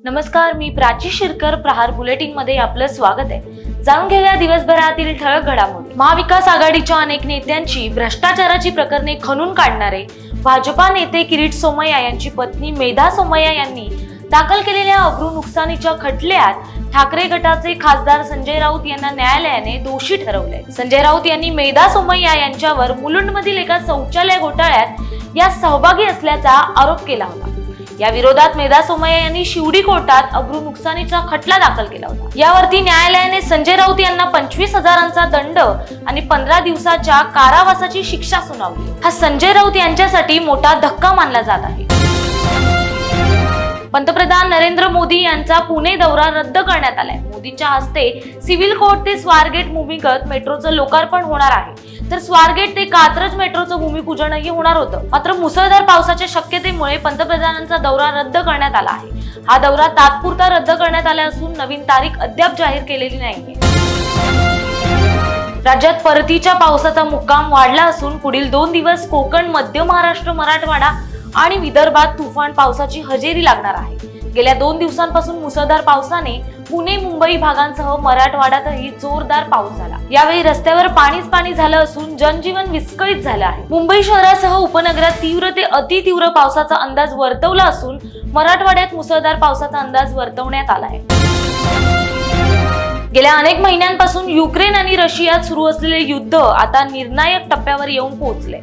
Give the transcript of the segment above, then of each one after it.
नमस्कार, मी प्राची शिरकर. प्रहार बुलेटिन मध्ये आपलं स्वागत आहे. जाणून घेऊया दिवसभरातील ठळक घडामोडी. महाविकास आघाडीच्या अनेक नेत्यांची भ्रष्टाचाराची प्रकरणे खणून काढणारे भाजपा नेते किरीट सोमय्या यांची पत्नी मेधा सोमय्या यांनी दाखल केलेल्या अब्रू नुकसानीच्या खटल्यात ठाकरे गटाचे खासदार संजय राऊत यांना न्यायालयाने दोषी ठरवले. संजय राऊत यांनी मेधा सोमय्या यांच्यावर मुलुंडमधील एका शौचालय घोटाळ्यात या सहभागी असल्याचा आरोप केला होता. या विरोधात मेधा सोमय्या यांनी शिवडी कोर्टात अब्रू नुकसानीचा खटला दाखल केला होता. यावरती न्यायालयाने संजय राऊत यांना 25,000चा दंड आणि 15 दिवसाच्या कारावासाची शिक्षा सुनावली. हा संजय राऊत यांच्यासाठी मोठा धक्का मानला जात आहे. पंतप्रधान नरेंद्र मोदी यांचा पुणे दौरा रद्द करण्यात आलाय. मोदींच्या हस्ते सिव्हिल कोर्ट ते स्वारगेट भूमिगत मेट्रोचं लोकार्पण होणार आहे, तर स्वारगेट ते कात्रज मेट्रोचं भूमिपूजनही होणार होतं. मात्र मुसळधार पावसाच्या शक्यतेमुळे पंतप्रधानांचा दौरा रद्द करण्यात आला आहे. हा दौरा तात्पुरता रद्द करण्यात आला असून नवीन तारीख अद्याप जाहीर केलेली नाहीये. राज्यात परतीच्या पावसाचा मुक्काम वाढला असून पुढील 2 दिवस कोकण, मध्य महाराष्ट्र, मराठवाडा आणि विदर्भात तुफान पावसाची हजेरी लागणार आहे. गेल्या 2 दिवसांपासून मुसळधार पावसाने पुणे, मुंबई भागांसह मराठवाड्यातही जोरदार पाऊस झाला. यावेळी रस्त्यावर पाणीच पाणी झालं असून जनजीवन विस्कळीत झालं आहे. मुंबई शहरासह उपनगरात तीव्र ते अतितीव्र पावसाचा अंदाज वर्तवला असून मराठवाड्यात मुसळधार पावसाचा अंदाज वर्तवण्यात आला आहे. गेल्या अनेक महिन्यांपासून युक्रेन आणि रशियात सुरू असलेले युद्ध आता निर्णायक टप्प्यावर येऊन पोहोचले.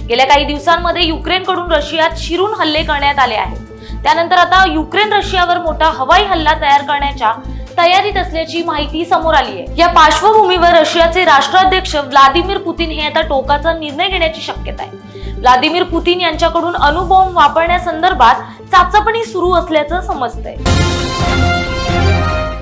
गेल्या काही दिवसांमध्ये युक्रेनकडून रशियात शिरून हल्ले करण्यात आले आहेत. त्यानंतर आता युक्रेन रशियावर मोठा हवाई हल्ला तयार करण्याच्या तयारीत असल्याची माहिती समोर आली आहे. या पार्श्वभूमीवर रशियाचे राष्ट्राध्यक्ष व्लादिमीर पुतीन हे आता टोकाचा निर्णय घेण्याची शक्यता आहे. व्लादिमीर पुतीन यांच्याकडून अणुबॉम्ब वापरण्यासंदर्भात चाचपणी सुरू असल्याचं समजतंय.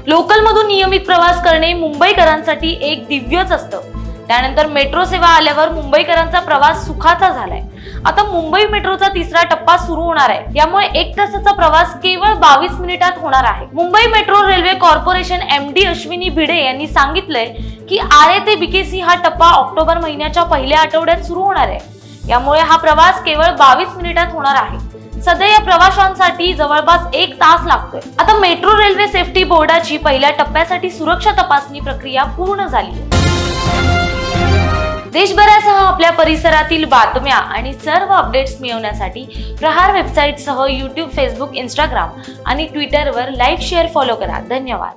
लोकल मधून नियमित प्रवास करणे मुंबईकरांसाठी एक दिव्यच असतं. त्यानंतर मेट्रो सेवा आल्यावर मुंबईकरांचा प्रवास सुखाचा झालाय. आता मुंबई मेट्रोचा 3रा टप्पा सुरू होणार आहे. यामुळे 1 तासाचा प्रवास केवळ 22 मिनिटात होणार आहे. Mumbai metro railway corporation MD Ashwini Bhide यांनी सांगितलंय की आरे ते BKC हा टप्पा ऑक्टोबर महिन्याच्या पहिल्या आठवड्यात सुरू होणार आहे. यामुळे हा प्रवास केवळ 22 मिनिटात होणार आहे. सध्या या प्रवाशांसाठी जवळपास 1 तास लागतोय. आता मेट्रो रेल्वे सेफ्टी बोर्डाची पहिल्या टप्प्यासाठी सुरक्षा तपासणी प्रक्रिया पूर्ण झाली. देशभरासह आपल्या परिसरातील बातम्या आणि सर्व अपडेट्स मिळवण्यासाठी प्रहार वेबसाईटसह YouTube, Facebook, Instagram आणि Twitterवर लाईक, शेअर, फॉलो करा. धन्यवाद.